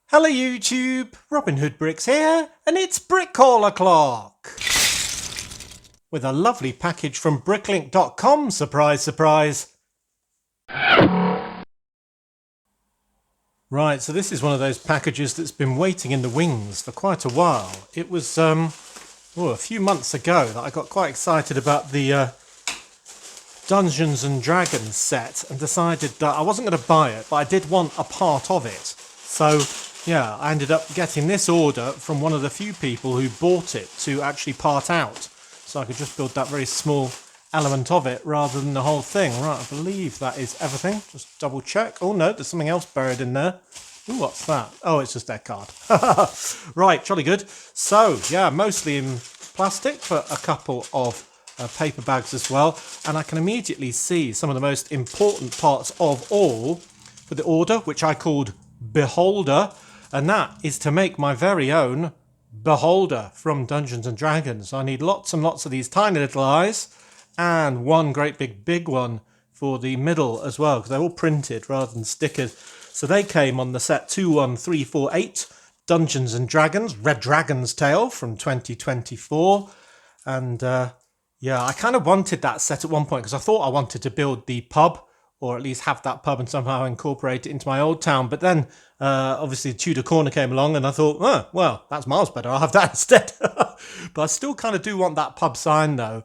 Hello YouTube, Robin Hood Bricks here, and it's Brick Call O'Clock! With a lovely package from bricklink.com, surprise, surprise! Right, so this is one of those packages that's been waiting in the wings for quite a while. It was a few months ago that I got quite excited about the Dungeons and Dragons set and decided that I wasn't going to buy it, but I did want a part of it. So yeah, I ended up getting this order from one of the few people who bought it to actually part out. So I could just build that very small element of it rather than the whole thing. Right, I believe that is everything. Just double check. Oh no, there's something else buried in there. Ooh, what's that? Oh, it's just their card. Right, jolly good. So yeah, mostly in plastic, but a couple of paper bags as well. And I can immediately see some of the most important parts of all for the order, which I called Beholder. And that is to make my very own Beholder from Dungeons and Dragons. I need lots and lots of these tiny little eyes and one great big one for the middle as well, because they're all printed rather than stickers. So they came on the set 21348 Dungeons and Dragons, Red Dragon's Tale from 2024. And yeah, I kind of wanted that set at one point because I thought I wanted to build the pub, or at least have that pub and somehow incorporate it into my old town. But then, obviously, Tudor Corner came along and I thought, oh, well, that's miles better. I'll have that instead. But I still kind of do want that pub sign, though,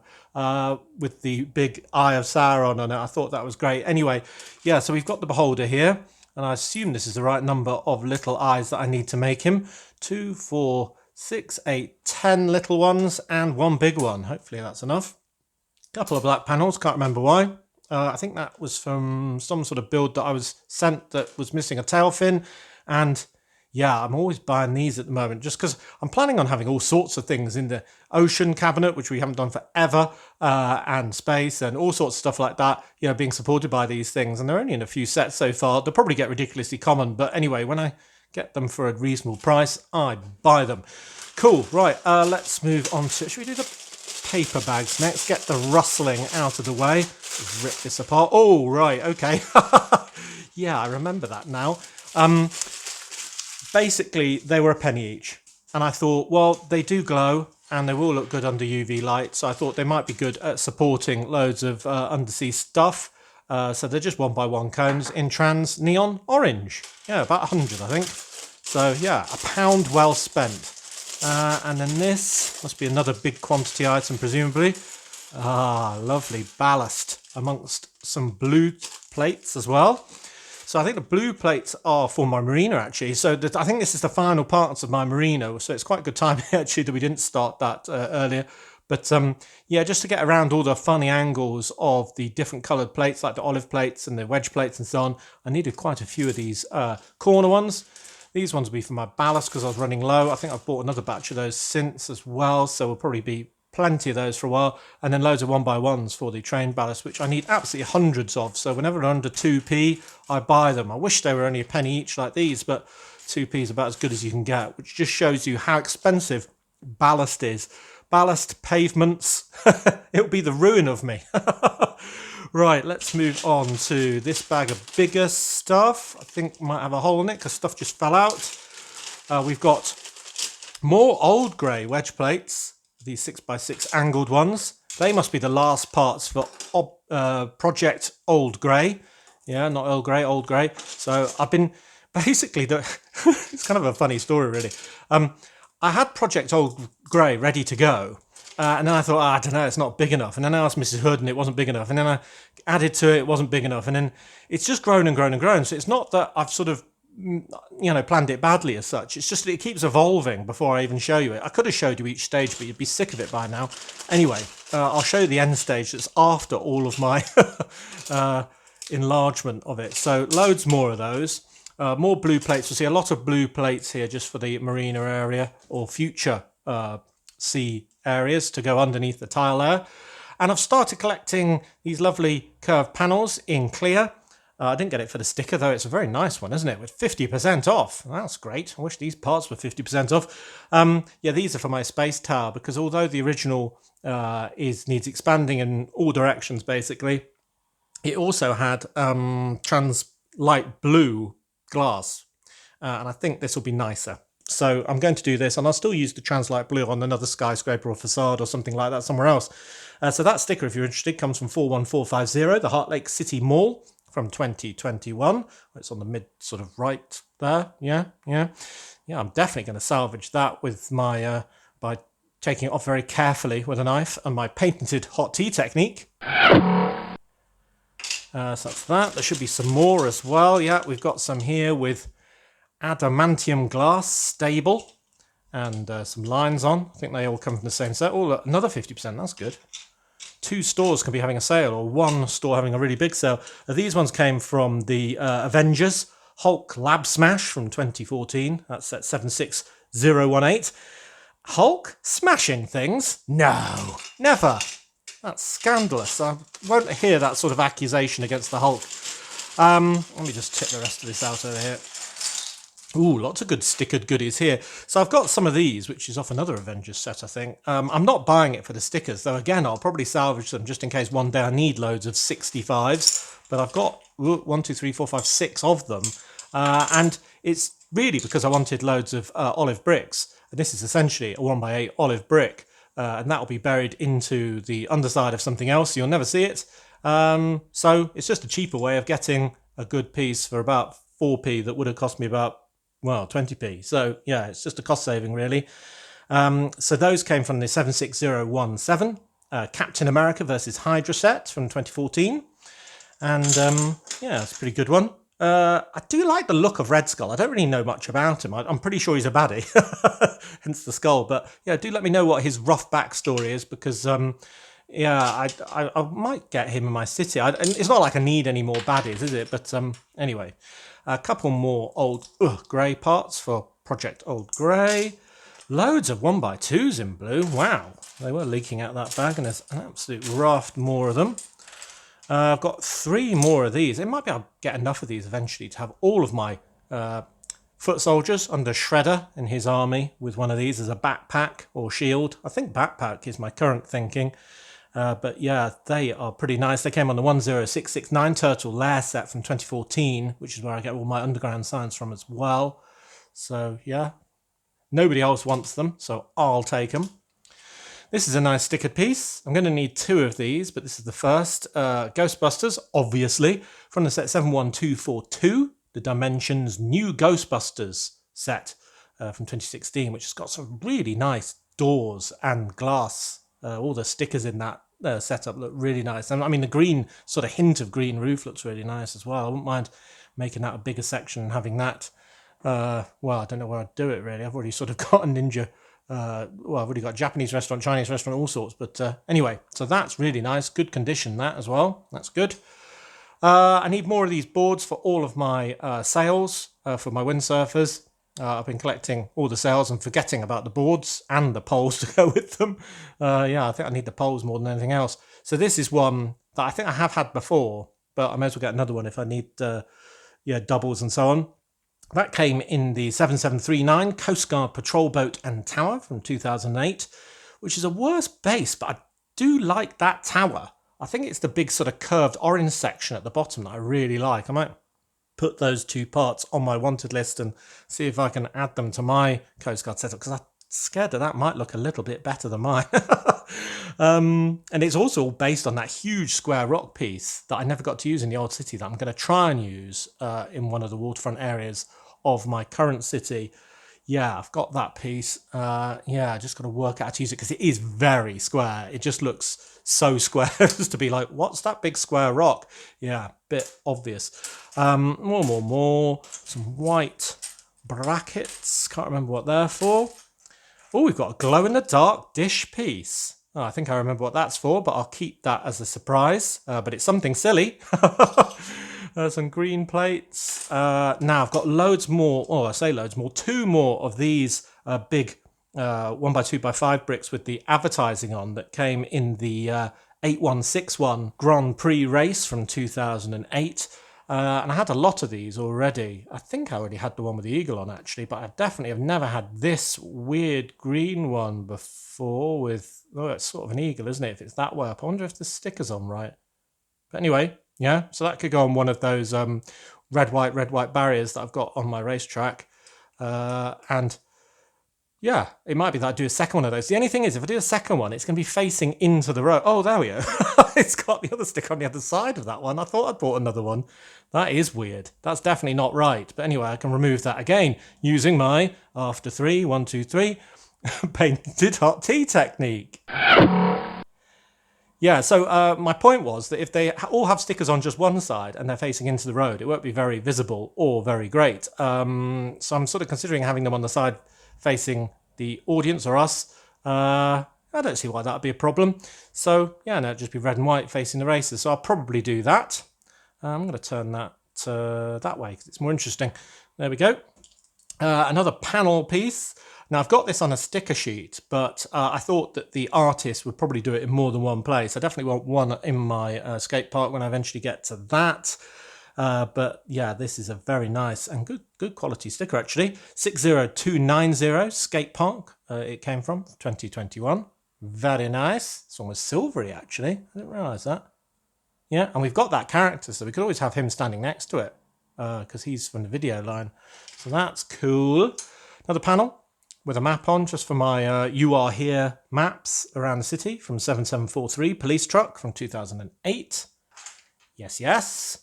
with the big Eye of Sauron on it. I thought that was great. Anyway, yeah, so we've got the Beholder here. And I assume this is the right number of little eyes that I need to make him. 2, 4, 6, 8, 10 little ones and one big one. Hopefully that's enough. Couple of black panels, can't remember why. I think that was from some sort of build that I was sent that was missing a tail fin. And yeah, I'm always buying these at the moment just because I'm planning on having all sorts of things in the ocean cabinet, which we haven't done forever, and space and all sorts of stuff like that, you know, being supported by these things. And they're only in a few sets so far. They'll probably get ridiculously common. But anyway, when I get them for a reasonable price, I buy them. Cool. Right. Let's move on to, should we do the paper bags next? Get the rustling out of the way. Let's rip this apart. Oh, right. Okay. Yeah, I remember that now. Basically, they were a penny each. And I thought, well, they do glow and they will look good under UV light. So I thought they might be good at supporting loads of undersea stuff. So they're just 1x1 cones in trans neon orange. Yeah, about 100, I think. So yeah, £1 well spent. And then this must be another big quantity item, presumably. Ah, lovely ballast amongst some blue plates as well. So I think the blue plates are for my marina, actually. So I think this is the final parts of my marina. So it's quite good timing, actually, that we didn't start that earlier. But yeah, just to get around all the funny angles of the different coloured plates, like the olive plates and the wedge plates and so on, I needed quite a few of these corner ones. These ones will be for my ballast because I was running low. I think I've bought another batch of those since as well. So we'll probably be plenty of those for a while. And then loads of 1x1s for the train ballast, which I need absolutely hundreds of. So whenever they're under 2p, I buy them. I wish they were only a penny each like these, but 2p is about as good as you can get, which just shows you how expensive ballast is. Ballast, pavements, it would be the ruin of me. Right, let's move on to this bag of bigger stuff. I think might have a hole in it because stuff just fell out. We've got more old grey wedge plates, these 6x6 angled ones. They must be the last parts for Project Old Grey. Yeah, not Earl Grey, Old Grey. So I've been basically, it's kind of a funny story really. I had Project Old Grey ready to go. And then I thought, I don't know, it's not big enough. And then I asked Mrs. Hood and it wasn't big enough. And then I added to it, it wasn't big enough. And then it's just grown and grown and grown. So it's not that I've sort of, planned it badly as such. It's just that it keeps evolving before I even show you it. I could have showed you each stage, but you'd be sick of it by now. Anyway, I'll show you the end stage that's after all of my enlargement of it. So loads more of those. More blue plates. We'll see a lot of blue plates here just for the marina area or future sea areas to go underneath the tile layer. And I've started collecting these lovely curved panels in clear. I didn't get it for the sticker though. It's a very nice one, isn't it? With 50% off. That's great. I wish these parts were 50% off. Yeah, these are for my space tower because although the original needs expanding in all directions basically, it also had trans light blue glass. and I think this will be nicer. So I'm going to do this, and I'll still use the Translite Blue on another skyscraper or facade or something like that somewhere else. So that sticker, if you're interested, comes from 41450, the Heart Lake City Mall from 2021. It's on the mid sort of right there. Yeah. I'm definitely going to salvage that with my by taking it off very carefully with a knife and my patented hot tea technique. So that's that. There should be some more as well. Yeah, we've got some here with adamantium glass stable and some lines on. I think they all come from the same set. Oh, look, another 50%. That's good. 2 stores can be having a sale, or 1 store having a really big sale. These ones came from the Avengers Hulk Lab Smash from 2014. That's at 76018. Hulk smashing things? No, never. That's scandalous. I won't hear that sort of accusation against the Hulk. Let me just tip the rest of this out over here. Ooh, lots of good stickered goodies here. So I've got some of these, which is off another Avengers set, I think. I'm not buying it for the stickers, though. Again, I'll probably salvage them just in case one day I need loads of 65s. But I've got 1, 2, 3, 4, 5, 6 of them. And it's really because I wanted loads of olive bricks. And this is essentially a 1x8 olive brick. And that will be buried into the underside of something else. You'll never see it. So it's just a cheaper way of getting a good piece for about 4p that would have cost me about 20p. So yeah, it's just a cost saving really. So those came from the 76017 Captain America versus Hydra set from 2014. And yeah, it's a pretty good one. I do like the look of Red Skull. I don't really know much about him. I'm pretty sure he's a baddie, hence the skull. But yeah, do let me know what his rough backstory is, because yeah, I might get him in my city. It's not like I need any more baddies, is it? But anyway, a couple more old grey parts for Project Old Grey. Loads of 1x2s in blue. Wow, they were leaking out that bag, and there's an absolute raft more of them. I've got 3 more of these. It might be I'll get enough of these eventually to have all of my foot soldiers under Shredder in his army with one of these as a backpack or shield. I think backpack is my current thinking. But yeah, they are pretty nice. They came on the 10669 Turtle Lair set from 2014, which is where I get all my underground science from as well. So yeah, nobody else wants them, so I'll take them. This is a nice stickered piece. I'm going to need 2 of these, but this is the first. Ghostbusters, obviously, from the set 71242, the Dimensions New Ghostbusters set from 2016, which has got some really nice doors and glass. All the stickers in that setup look really nice. And I mean, the green, sort of hint of green roof looks really nice as well. I wouldn't mind making that a bigger section and having that. Well, I don't know where I'd do it, really. I've already sort of got a ninja... I've already got a Japanese restaurant, Chinese restaurant, all sorts. But anyway, so that's really nice. Good condition, that as well. That's good. I need more of these boards for all of my sails, for my windsurfers. I've been collecting all the sails and forgetting about the boards and the poles to go with them. Yeah, I think I need the poles more than anything else. So this is one that I think I have had before, but I may as well get another one if I need doubles and so on. That came in the 7739 Coast Guard Patrol Boat and Tower from 2008, which is a worse base, but I do like that tower. I think it's the big sort of curved orange section at the bottom that I really like. I might put those 2 parts on my wanted list and see if I can add them to my Coast Guard setup, because I'm scared that might look a little bit better than mine. And it's also based on that huge square rock piece that I never got to use in the old city that I'm going to try and use in one of the waterfront areas of my current city. Yeah, I've got that piece. I just got to work out how to use it, because it is very square. It just looks so square as to be like, what's that big square rock? Yeah, bit obvious. More. Some white brackets. Can't remember what they're for. Oh, we've got a glow-in-the-dark dish piece. Oh, I think I remember what that's for, but I'll keep that as a surprise. But it's something silly. Some green plates. Now I've got loads more. Oh, I say loads more. 2 more of these big 1x2x5 bricks with the advertising on that came in the 8161 Grand Prix race from 2008. And I had a lot of these already. I think I already had the one with the eagle on, actually, but I definitely have never had this weird green one before with... Oh, it's sort of an eagle, isn't it? If it's that way up. I wonder if the sticker's on right. But anyway, yeah, so that could go on one of those red, white barriers that I've got on my racetrack. And yeah, it might be that I do a second one of those. The only thing is, if I do a second one, it's going to be facing into the road. Oh, there we go. It's got the other stick on the other side of that one. I thought I'd bought another one. That is weird. That's definitely not right. But anyway, I can remove that again using my after 3, 1, 2, 3 painted hot tea technique. Yeah, so my point was that if they all have stickers on just one side and they're facing into the road, it won't be very visible or very great. So I'm sort of considering having them on the side facing the audience or us. I don't see why that would be a problem. So yeah, no, it'd just be red and white facing the racers. So I'll probably do that. I'm going to turn that that way because it's more interesting. There we go. Another panel piece. Now I've got this on a sticker sheet, but I thought that the artist would probably do it in more than one place. I definitely want one in my skate park when I eventually get to that. But yeah, this is a very nice and good quality sticker actually. 60290 skate park. It came from 2021. Very nice. It's almost silvery actually. I didn't realise that. Yeah, and we've got that character, so we could always have him standing next to it because he's from the video line. So that's cool. Another panel with a map on just for my You Are Here maps around the city from 7743 police truck from 2008. Yes, yes.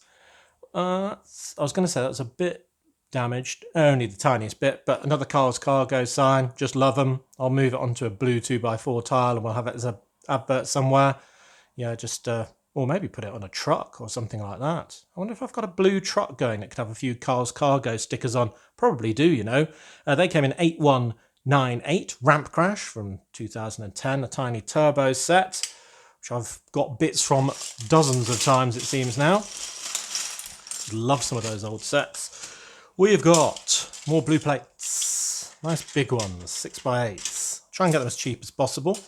I was going to say that was a bit damaged, only the tiniest bit, but another Carl's Cargo sign, just love them. I'll move it onto a blue 2x4 tile and we'll have it as an advert somewhere. Yeah, just, or maybe put it on a truck or something like that. I wonder if I've got a blue truck going that could have a few Carl's Cargo stickers on. Probably do, you know. They came in 8198 Ramp Crash from 2010, a tiny turbo set, which I've got bits from dozens of times it seems now. Love some of those old sets. We've got more blue plates, nice big ones, 6x8s. Try and get them as cheap as possible,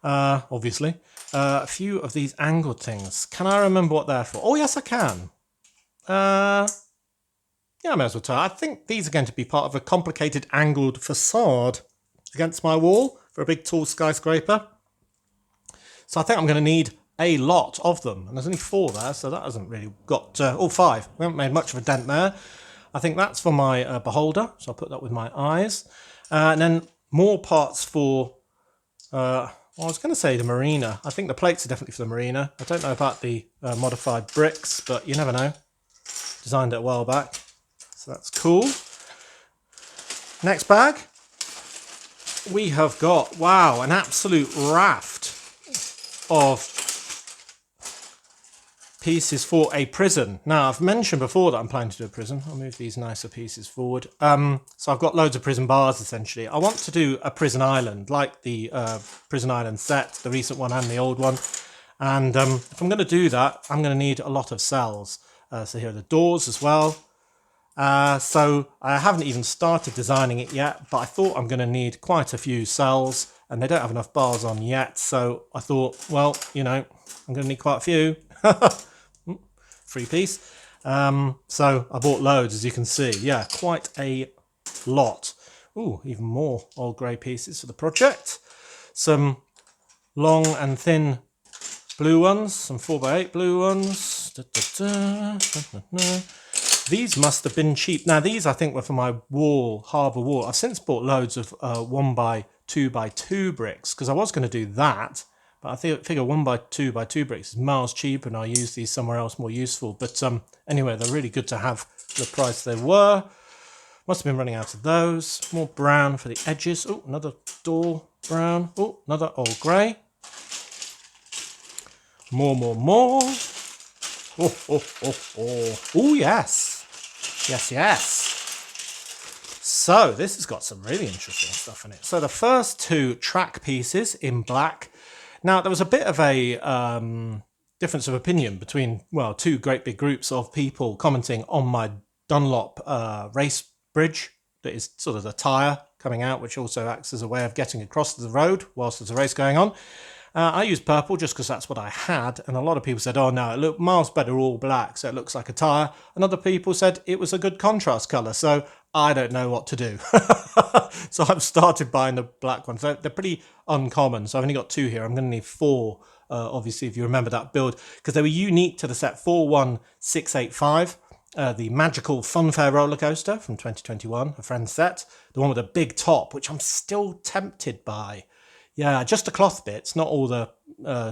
obviously. A few of these angled things. Can I remember what they're for? Oh yes, I can. Yeah, I may as well tell. I think these are going to be part of a complicated angled facade against my wall for a big tall skyscraper. So I think I'm going to need a lot of them, and there's only 4 there, so that hasn't really got 5. We haven't made much of a dent there. I think that's for my beholder, so I'll put that with my eyes, and then more parts for well, I was going to say the marina. I think the plates are definitely for the marina. I don't know about the modified bricks, but you never know. Designed it a while back, so that's cool. Next bag, we have got, wow, an absolute raft of pieces for a prison. Now, I've mentioned before that I'm planning to do a prison. I'll move these nicer pieces forward. So I've got loads of prison bars, essentially. I want to do a prison island, like the prison island set, the recent one and the old one. And if I'm going to do that, I'm going to need a lot of cells. So here are the doors as well. So I haven't even started designing it yet, but I thought I'm going to need quite a few cells, and they don't have enough bars on yet. So I thought, well, you know, I'm going to need quite a few. Free piece. So I bought loads, as you can see. Yeah, quite a lot. Ooh, even more old grey pieces for the project. Some long and thin blue ones, some 4x8 blue ones. These must have been cheap. Now these I think were for my wall, harbour wall. I've since bought loads of 1x2x2 bricks because I was going to do that. But I figure 1x2x2 bricks is miles cheaper and I'll use these somewhere else more useful. But anyway, they're really good to have the price they were. Must have been running out of those. More brown for the edges. Oh, another door brown. Oh, another old grey. More. Oh, yes. Yes. So this has got some really interesting stuff in it. So the first 2 track pieces in black. Now, there was a bit of a difference of opinion between, well, 2 great big groups of people commenting on my Dunlop race bridge that is sort of the tyre coming out, which also acts as a way of getting across the road whilst there's a race going on. I used purple just because that's what I had, and a lot of people said, oh no, it looked miles better all black, so it looks like a tyre, and other people said it was a good contrast colour, so I don't know what to do. So I've started buying the black ones. They're pretty uncommon, so I've only got 2 here. I'm going to need 4, obviously, if you remember that build, because they were unique to the set 41685. the Magical Funfair roller coaster from 2021, a friend set. The one with a big top, which I'm still tempted by. Yeah, just the cloth bits, not all the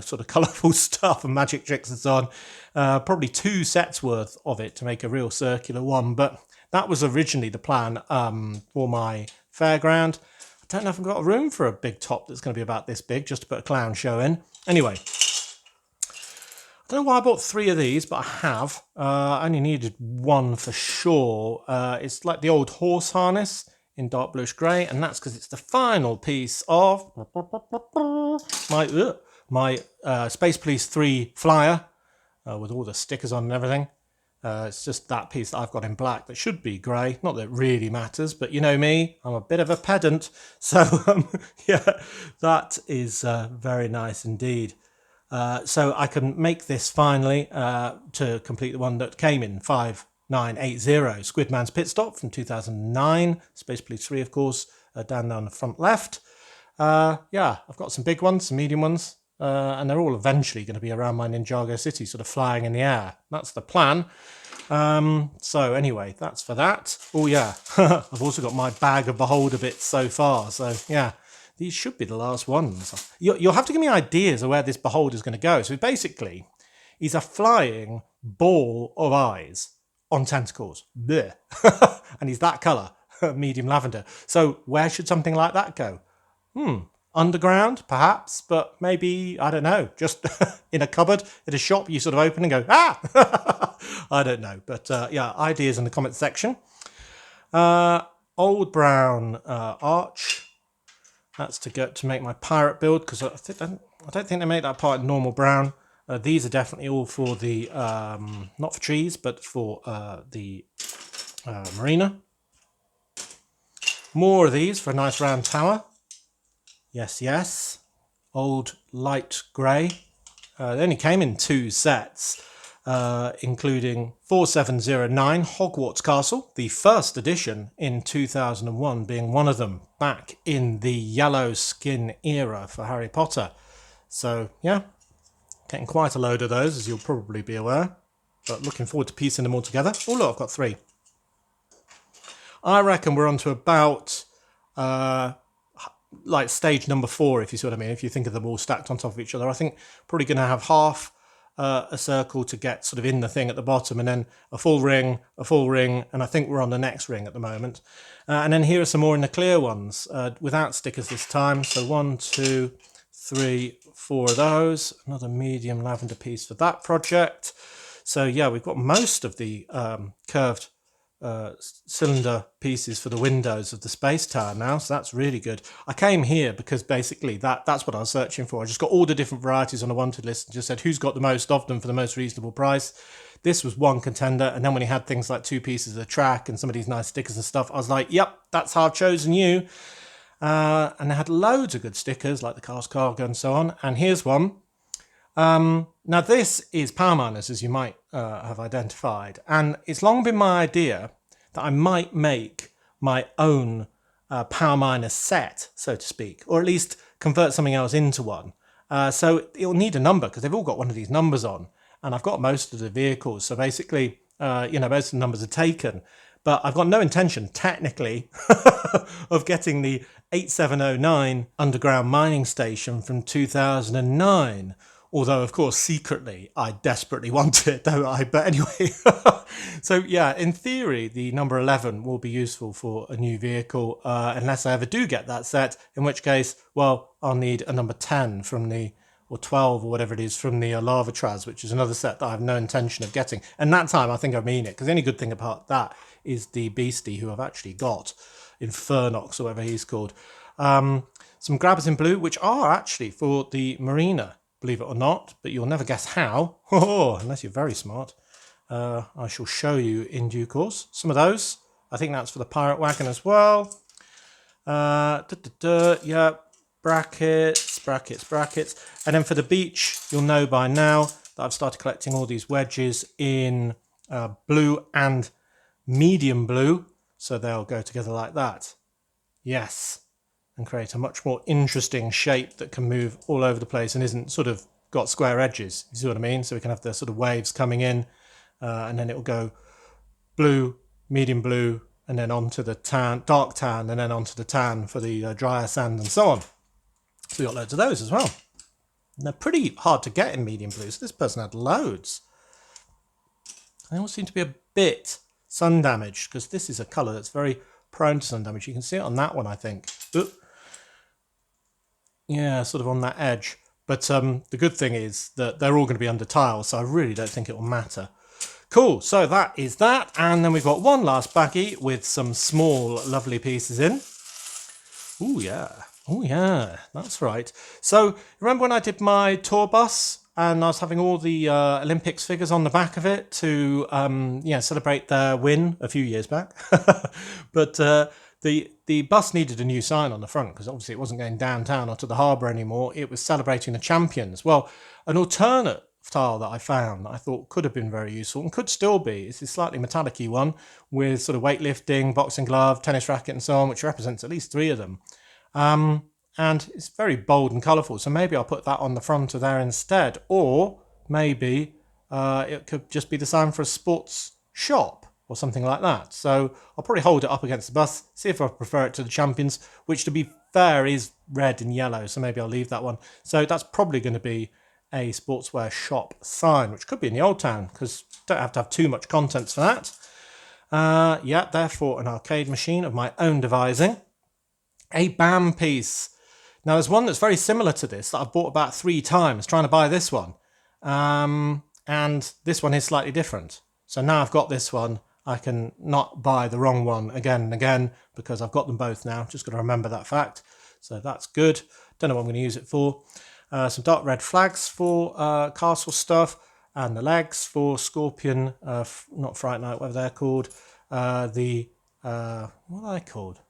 sort of colourful stuff and magic tricks and so on. Probably 2 sets worth of it to make a real circular one. But that was originally the plan for my fairground. I don't know if I've got room for a big top that's going to be about this big, just to put a clown show in. Anyway, I don't know why I bought 3 of these, but I have. I only needed 1 for sure. It's like the old horse harness in dark bluish grey, and that's because it's the final piece of my Space Police 3 flyer with all the stickers on and everything. It's just that piece that I've got in black that should be grey. Not that it really matters, but you know me, I'm a bit of a pedant. So yeah, that is very nice indeed. So I can make this finally to complete the one that came in 5980, Squidman's Pit Stop from 2009, Space Police 3 of course, down there on the front left. Yeah, I've got some big ones, some medium ones, and they're all eventually going to be around my Ninjago city, sort of flying in the air. That's the plan. So anyway, that's for that. Oh yeah, I've also got my bag of Beholder bits so far, so yeah. These should be the last ones. You'll have to give me ideas of where this Beholder is going to go. So basically, he's a flying ball of eyes on tentacles. Blech. And he's that colour, medium lavender. So where should something like that go? Underground, perhaps, but maybe, I don't know, just in a cupboard, in a shop, you sort of open and go, ah! I don't know. But yeah, ideas in the comment section. Old brown arch. That's to make my pirate build, because I don't think they make that part in normal brown. These are definitely all for the, not for trees, but for the marina. More of these for a nice round tower. Yes, yes. Old light grey. They only came in 2 sets, including 4709 Hogwarts Castle, the first edition in 2001 being one of them, back in the yellow skin era for Harry Potter. So yeah, getting quite a load of those, as you'll probably be aware, but looking forward to piecing them all together. Oh look, I've got 3. I reckon we're on to about like stage number 4, if you see what I mean, if you think of them all stacked on top of each other. I think probably going to have half a circle to get sort of in the thing at the bottom, and then a full ring, and I think we're on the next ring at the moment. And then here are some more in the clear ones, without stickers this time. So 1, 2, 3, 4 of those. Another medium lavender piece for that project. So yeah, we've got most of the curved cylinder pieces for the windows of the space tower now, so that's really good. I came here because basically that's what I was searching for. I just got all the different varieties on a wanted list and just said who's got the most of them for the most reasonable price. This was one contender, and then when he had things like 2 pieces of the track and some of these nice stickers and stuff, I was like, yep, that's how I've chosen you. And they had loads of good stickers like the cast cargo and so on, and here's one. Now this is Power Miners, as you might have identified, and it's long been my idea that I might make my own Power Miner set, so to speak, or at least convert something else into one. So it'll need a number, because they've all got one of these numbers on, and I've got most of the vehicles, so basically, you know, most of the numbers are taken, but I've got no intention, technically, of getting the 8709 underground mining station from 2009. Although, of course, secretly, I desperately want it, don't I? But anyway, so yeah, in theory, the number 11 will be useful for a new vehicle, unless I ever do get that set, in which case, well, I'll need a number 10 from the, or 12 or whatever it is, from the Lava Traz, which is another set that I have no intention of getting. And that time, I think I mean it, because the only good thing about that is the Beastie, who I've actually got, Infernox, or whatever he's called. Some grabbers in blue, which are actually for the marina, believe it or not, but you'll never guess how, unless you're very smart. I shall show you in due course. Some of those, I think that's for the pirate wagon as well. Yeah, brackets. And then for the beach, you'll know by now that I've started collecting all these wedges in blue and medium blue, so they'll go together like that. Yes. And create a much more interesting shape that can move all over the place and isn't sort of got square edges. You see what I mean? So we can have the sort of waves coming in, and then it will go blue, medium blue, and then onto the tan, dark tan, and then onto the tan for the drier sand and so on. So we got loads of those as well. And they're pretty hard to get in medium blue, so this person had loads. They all seem to be a bit sun damaged, because this is a colour that's very prone to sun damage. You can see it on that one, I think. Oop. Yeah, sort of on that edge. But the good thing is that they're all going to be under tiles, so I really don't think it will matter. Cool, so that is that. And then we've got one last baggie with some small, lovely pieces in. Oh, yeah. Oh, yeah, that's right. So, remember when I did my tour bus and I was having all the Olympics figures on the back of it to celebrate their win a few years back? But the bus needed a new sign on the front because obviously it wasn't going downtown or to the harbour anymore. It was celebrating the champions. Well, an alternate tile that I found that I thought could have been very useful and could still be is this slightly metallic-y one with sort of weightlifting, boxing glove, tennis racket and so on, which represents at least 3 of them. And it's very bold and colourful, so maybe I'll put that on the front of there instead. Or maybe it could just be the sign for a sports shop or something like that. So I'll probably hold it up against the bus, see if I prefer it to the champions, which to be fair is red and yellow, so maybe I'll leave that one. So that's probably going to be a sportswear shop sign, which could be in the Old Town, because don't have to have too much contents for that. Yeah, therefore an arcade machine of my own devising. A BAM piece. Now there's one that's very similar to this that I've bought about 3 times trying to buy this one. And this one is slightly different. So now I've got this one, I can not buy the wrong one again and again because I've got them both now. Just got to remember that fact. So that's good. Don't know what I'm going to use it for. Some dark red flags for castle stuff, and the legs for Scorpion, not Fright Night, whatever they're called. What are they called?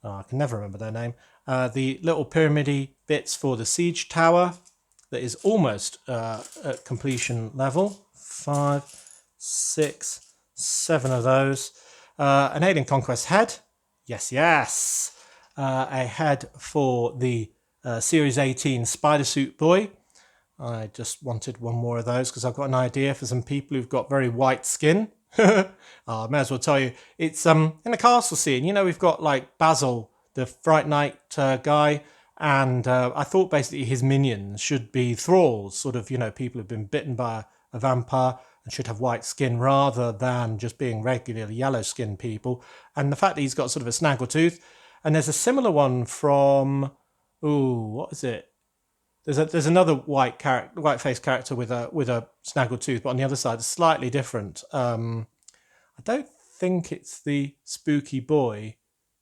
Oh, I can never remember their name. The little pyramidy bits for the siege tower that is almost at completion level. 5, 6, 7 of those. An Alien Conquest head. Yes. A head for the Series 18 Spider Suit Boy. I just wanted one more of those because I've got an idea for some people who've got very white skin. I may as well tell you, it's in the castle scene. You know, we've got like Basil, the Fright Night guy, and I thought basically his minions should be thralls, sort of, you know, people who've been bitten by a vampire and should have white skin rather than just being regularly yellow skinned people. And the fact that he's got sort of a snaggletooth, and there's a similar one from, what is it? There's another white faced character with a snaggletooth, but on the other side, it's slightly different. I don't think it's the spooky boy.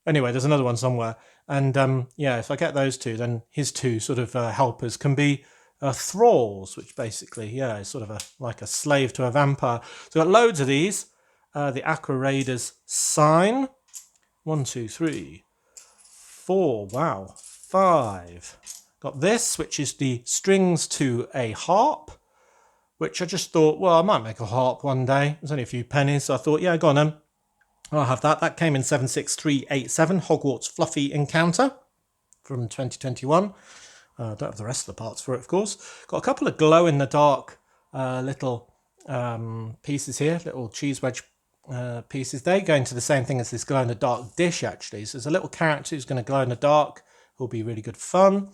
Anyway, there's another one somewhere, and if I get those 2, then his 2 sort of helpers can be thralls, which basically is sort of like a slave to a vampire. So I've got loads of these. The Aqua Raiders sign. 1, 2, 3, 4. Wow, 5. Got this, which is the strings to a harp, which I just thought, well, I might make a harp one day. There's only a few pennies, so I thought, yeah, go on then. I'll have that. That came in 76387, Hogwarts Fluffy Encounter from 2021. Don't have the rest of the parts for it, of course. Got a couple of glow-in-the-dark little pieces here, little cheese wedge pieces. They go into the same thing as this glow-in-the-dark dish, actually. So there's a little character who's going to glow in the dark. Will be really good fun.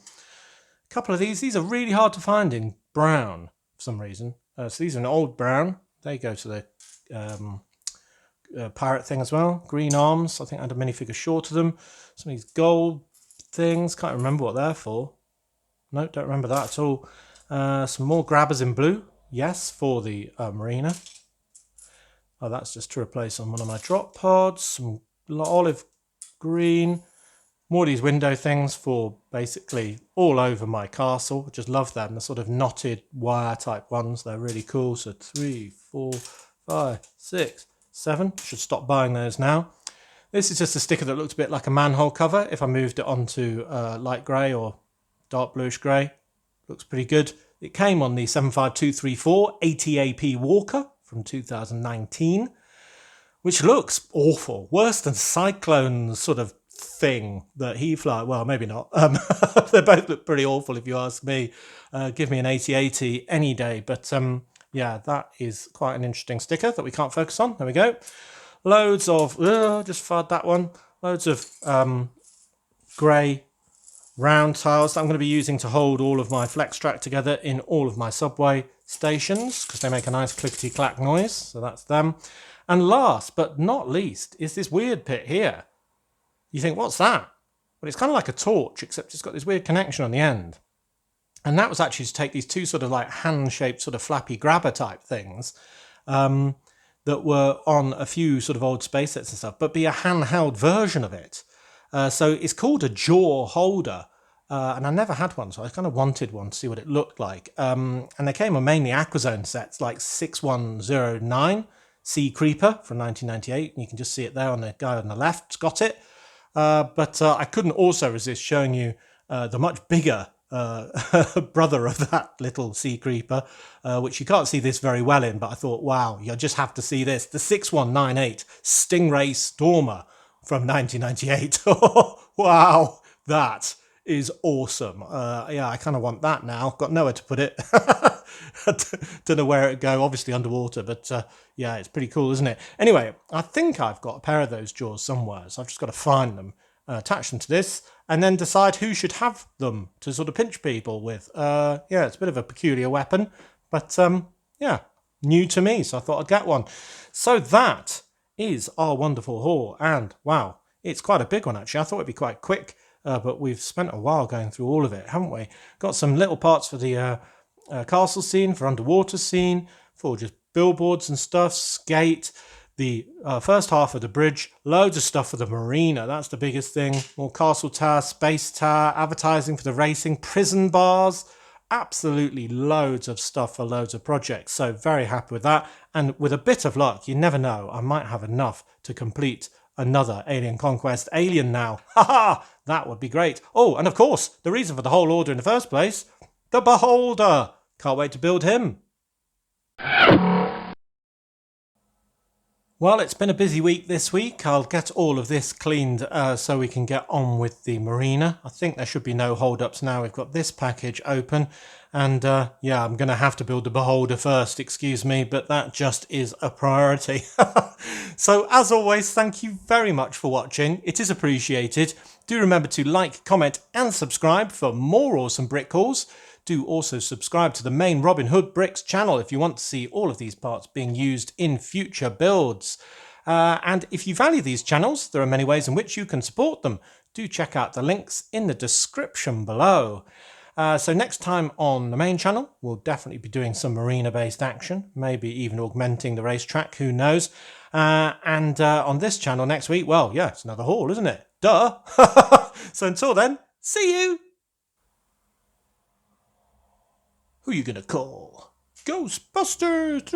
A couple of these are really hard to find in brown for some reason. So these are an old brown. They go to the pirate thing as well. Green arms. I think I had a minifigure short of them. Some of these gold things. Can't remember what they're for. No, don't remember that at all. Some more grabbers in blue. Yes, for the marina. Oh, that's just to replace on one of my drop pods. Some olive green. More of these window things for basically all over my castle. I just love them. The sort of knotted wire type ones. They're really cool. So 3, 4, 5, 6, 7. Should stop buying those now. This is just a sticker that looked a bit like a manhole cover. If I moved it onto light grey or dark bluish grey. Looks pretty good. It came on the 75234 ATAP Walker from 2019. Which looks awful. Worse than Cyclone's sort of thing that he fly. Well, maybe not. They both look pretty awful if you ask me. Give me an 8080 any day. But Yeah, that is quite an interesting sticker that we can't focus on. There we go. Loads of, just fired that one. Loads of grey round tiles that I'm going to be using to hold all of my flex track together in all of my subway stations because they make a nice clickety clack noise. So that's them. And last but not least is this weird pit here. You think, what's that? But it's kind of like a torch, except it's got this weird connection on the end. And that was actually to take these two sort of like hand-shaped sort of flappy grabber type things that were on a few sort of old space sets and stuff, but be a handheld version of it. So it's called a jaw holder. And I never had one, so I kind of wanted one to see what it looked like. And they came on mainly Aquazone sets, like 6109 Sea Creeper from 1998. And you can just see it there on the guy on the left's got it. But I couldn't also resist showing you the much bigger brother of that little sea creeper, which you can't see this very well in, but I thought, wow, you just have to see this. The 6198 Stingray Stormer from 1998. Wow, that is awesome. Yeah, I kind of want that now. Got nowhere to put it. Don't know where it'd go, obviously underwater, but yeah, it's pretty cool, isn't it? Anyway, I think I've got a pair of those jaws somewhere, so I've just got to find them, attach them to this, and then decide who should have them to sort of pinch people with. Yeah, it's a bit of a peculiar weapon, but yeah, new to me, so I thought I'd get one. So that is our wonderful haul, and wow, it's quite a big one actually. I thought it'd be quite quick, but we've spent a while going through all of it, haven't we? Got some little parts for the castle scene, for underwater scene, for just billboards and stuff, skate, the first half of the bridge, loads of stuff for the marina, that's the biggest thing, more castle tower, space tower, advertising for the racing, prison bars, absolutely loads of stuff for loads of projects. So very happy with that, and with a bit of luck, you never know, I might have enough to complete another Alien Conquest Alien now. Haha, that would be great. Oh, and of course, the reason for the whole order in the first place, the Beholder. Can't wait to build him. Well, it's been a busy week this week. I'll get all of this cleaned so we can get on with the marina. I think there should be no hold-ups now. We've got this package open. And yeah, I'm going to have to build the Beholder first, excuse me, but that just is a priority. So as always, thank you very much for watching. It is appreciated. Do remember to like, comment and subscribe for more awesome brick hauls. Do also subscribe to the main Robin Hood Bricks channel if you want to see all of these parts being used in future builds. And if you value these channels, there are many ways in which you can support them. Do check out the links in the description below. So next time on the main channel, we'll definitely be doing some marina-based action, maybe even augmenting the racetrack, who knows. And on this channel next week, well, yeah, it's another haul, isn't it? Duh! So until then, see you! Who you gonna call? Ghostbusters!